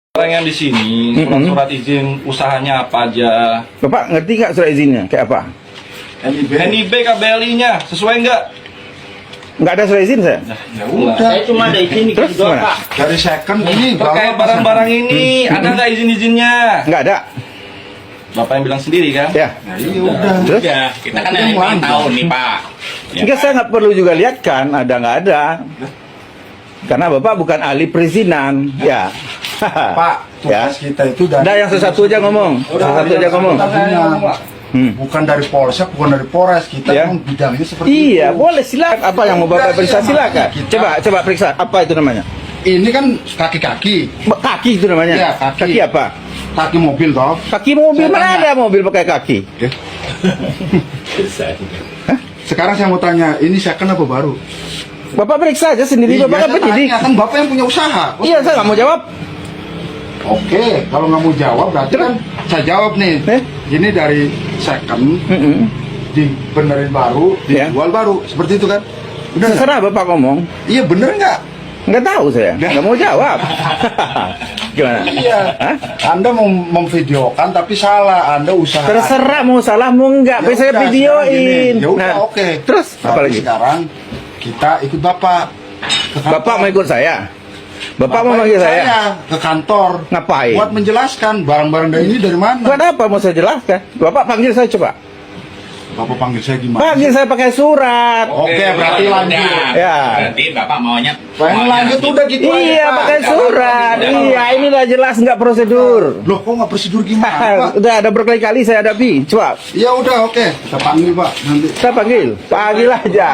Orang yang di sini, surat izin usahanya apa aja? Bapak ngerti nggak surat izinnya kayak apa? NIB KBLI-nya sesuai nggak? Nggak ada surat izin saya. Ya udah. Saya cuma ada izin Terus gitu doang, gimana? Pak. Dari second ini Terkait barang-barang ini ada nggak izin-izinnya? Nggak ada. Bapak yang bilang sendiri kan? Ya. Iya udah. Terus? Ya, kita kan Yang yang lain. tahu nih, Pak. Ya, Enggak, saya nggak perlu juga lihat kan ada nggak ada. Karena Bapak bukan ahli perizinan. Ya. Pak, Ya. tugas kita itu dari Udah yang satu aja ngomong. Satu aja ngomong. bukan dari Polsek, bukan dari Polres. Kita Ya. memang bidangnya seperti Iya, itu. boleh silakan. Apa yang mau Bapak periksa silakan. Coba periksa. Apa itu namanya? Ini kan kaki-kaki, Kaki itu namanya. Iya, kaki. apa? kaki mobil toh. Kaki mobil, Saya mana tanya. ada mobil pakai kaki? Sekarang saya mau tanya, ini second apa baru? Bapak periksa aja sendiri, Iya, Bapak kan saya penyidik. tanya, kan Bapak yang punya usaha. Iya, saya nggak mau jawab. Oke, kalau nggak mau jawab berarti kan saya jawab nih. Ini dari second dibenerin baru, Ya. dijual baru, seperti itu kan? Bener nggak? Terserah Bapak ngomong. Iya bener nggak? Nggak tahu saya, nggak mau jawab. Gimana? Iya. Hah? Anda mau memvideokan tapi salah. Anda usaha. Terserah mau salah mau nggak, Ya saya udah, videoin. sekarang gini. Ya udah, oke. Terus apa Berarti lagi? Sekarang kita ikut Bapak. Ke kantor. Bapak mau ikut saya? Bapak mau manggil ikut saya? ke kantor. Ngapain? Buat menjelaskan barang-barang ini dari mana. Buat apa mau saya jelaskan? Bapak panggil saya coba. Bapak panggil saya gimana? Panggil saya pakai surat. Oke, berarti lanjut. Ya. Berarti Bapak maunya Lanjut udah gitu aja, Iya, Pak. pakai Jangan surat. lanjut. Iya, ini udah jelas nggak prosedur. Loh, kok nggak prosedur gimana, Pak? Udah ada berkali-kali saya hadapi. Coba, Ya udah, oke. Kita panggil, Pak. Nanti. saya panggil aja.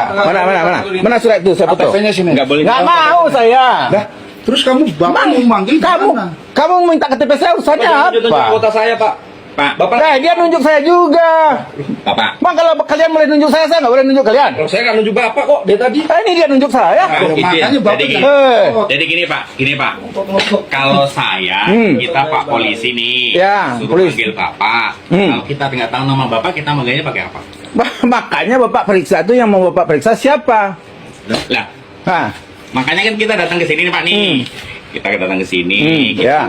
Mana surat itu? Saya foto. ATV-nya sini. Nggak boleh. Nggak mau saya. Lah, terus kamu Bapak mau manggil gimana? Kamu minta KTP saya urusannya Tunjuk apa? kota saya, Pak. Pak, Bapak, Dia nunjuk saya juga. Bapak. Bang, kalau kalian boleh nunjuk saya nggak boleh nunjuk kalian. kalau saya nggak nunjuk Bapak kok dari tadi. Ini dia nunjuk saya. Pak, izin. Makanya Bapak Jadi gini. jangan- Jadi gini Pak, kalau saya, kita Pak polisi nih, Ya, suruh polisi. panggil Bapak. Kalau kita nggak tahu nama Bapak, kita manggilnya pakai apa? Makanya Bapak periksa itu yang mau Bapak periksa siapa? Lah, Nah, makanya kan kita datang ke sini nih Pak nih. Kita datang ke sini, ya.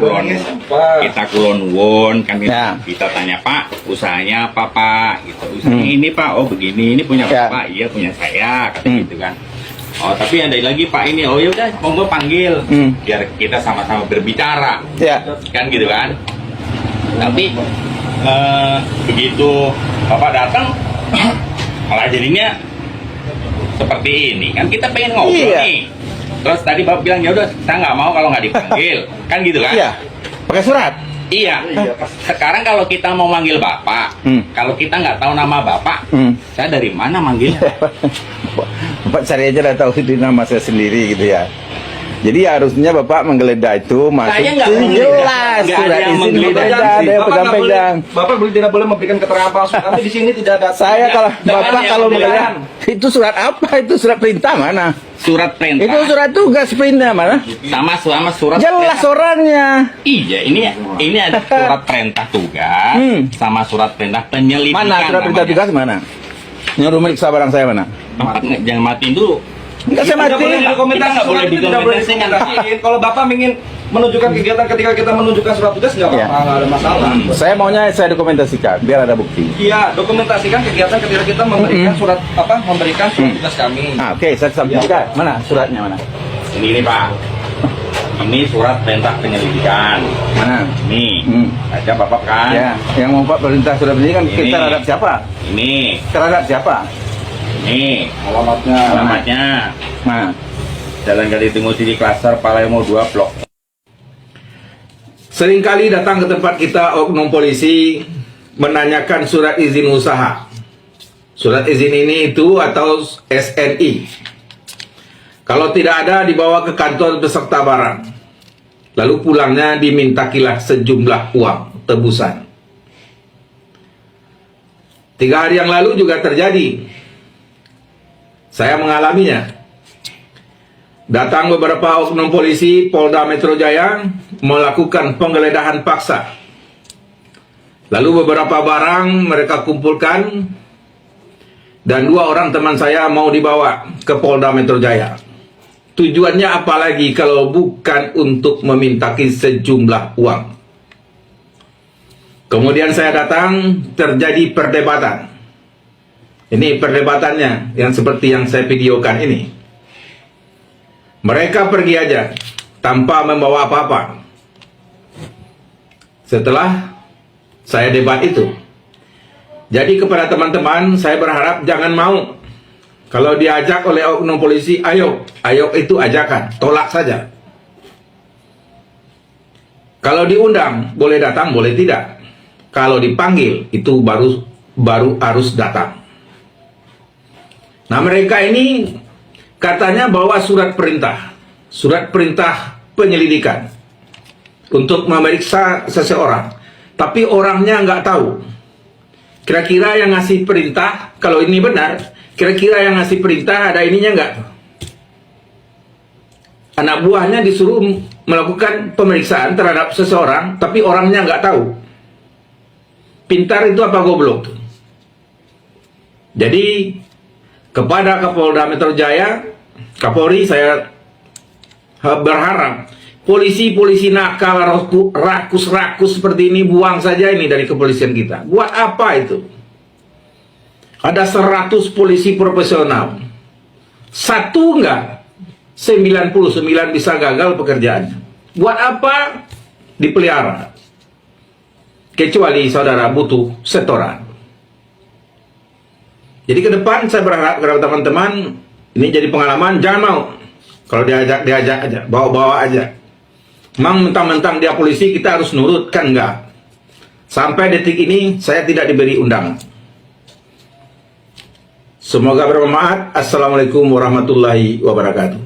kita kulon won kan Ya. kita tanya Pak, usahanya apa Pak? Gitu. Usahanya ini Pak, oh begini, ini punya Ya. Bapak, iya punya saya, katanya gitu kan. Oh tapi ada lagi Pak ini, oh ya udah, monggo panggil, biar kita sama-sama berbicara, ya. kan gitu kan. Tapi begitu Bapak datang, malah jadinya seperti ini kan, kita pengen ngobrol Iya. nih. Terus tadi Bapak bilang ya udah saya nggak mau kalau nggak dipanggil, kan gitu kan? Iya. Pakai surat. Iya. Sekarang kalau kita mau manggil Bapak, kalau kita nggak tahu nama Bapak, saya dari mana manggilnya? Bapak cari aja lah tahu di nama saya sendiri gitu ya. Jadi harusnya Bapak menggeledah itu masuk. Saya nggak jelas menggeledah. Nggak ada surat yang izin menggeledah. beredar, ada yang pegang-pegang. Bapak tidak boleh memberikan keterangan palsu. Kami di sini tidak ada. Saya kalau Nggak ada Bapak yang kalau menggeledah. menggeledah itu surat apa? Itu surat perintah mana? Surat perintah. Itu surat tugas perintah mana? sama surat Jelas perintah. orangnya. Iya, ini ada surat perintah tugas sama surat perintah penyelidikan. Mana surat perintah namanya. tugas mana? Nyuruh meriksa barang saya mana? Bapak jangan matiin dulu. Enggak saya Tidak mati. boleh dokumentasi, Kita nggak boleh surat itu tidak boleh dikomunikasiin. Kalau Bapak ingin menunjukkan kegiatan ketika kita menunjukkan surat tugas nggak Iya. apa-apa, nggak ada masalah. Saya maunya saya dokumentasikan biar ada bukti. Iya, dokumentasikan kegiatan ketika kita memberikan surat memberikan surat tugas kami. Oke, saya sampaikan. Mana suratnya mana? Ini Pak. Ini surat perintah penyelidikan. Mana? Ini. Aja Bapak kan. Ya, yang mau Pak perintah surat ini kan Ini. kita terhadap siapa? Ini. Terhadap siapa? Ini. Alamatnya. Alamatnya. Nah, Jalan Gali Timur Sidi Klaster Palemo 2 Blok. seringkali datang ke tempat kita oknum polisi menanyakan surat izin usaha. Surat izin ini itu atau SNI. Kalau tidak ada dibawa ke kantor beserta barang. Lalu pulangnya dimintakilah sejumlah uang tebusan. 3 hari yang lalu juga terjadi. Saya mengalaminya. Datang beberapa oknum polisi Polda Metro Jaya melakukan penggeledahan paksa. Lalu beberapa barang mereka kumpulkan dan 2 orang teman saya mau dibawa ke Polda Metro Jaya. Tujuannya apalagi kalau bukan untuk memintaki sejumlah uang. Kemudian saya datang, terjadi perdebatan. Ini perdebatannya yang seperti yang saya videokan ini. Mereka pergi aja tanpa membawa apa-apa. Setelah saya debat itu. Jadi kepada teman-teman, saya berharap jangan mau. Kalau diajak oleh oknum polisi, ayo itu ajakan, tolak saja. Kalau diundang, boleh datang, boleh tidak. Kalau dipanggil, itu baru harus datang. Nah, mereka ini katanya bawa surat perintah penyelidikan untuk memeriksa seseorang, tapi orangnya nggak tahu. Kira-kira yang ngasih perintah, kalau ini benar, kira-kira yang ngasih perintah ada ininya nggak? Anak buahnya disuruh melakukan pemeriksaan terhadap seseorang, tapi orangnya nggak tahu. Pintar itu apa goblok? Jadi kepada Kapolda Metro Jaya, Kapolri, saya berharap polisi-polisi nakal, rakus-rakus seperti ini buang saja ini dari kepolisian kita. Buat apa itu? Ada 100 polisi profesional. Satu enggak, 99 bisa gagal pekerjaannya. Buat apa dipelihara? Kecuali saudara butuh setoran. Jadi ke depan saya berharap kepada teman-teman, ini jadi pengalaman, jangan mau. Kalau diajak aja, bawa aja. Memang mentang-mentang dia polisi kita harus nurut, kan enggak. Sampai detik ini saya tidak diberi undangan. Semoga bermanfaat. Assalamualaikum warahmatullahi wabarakatuh.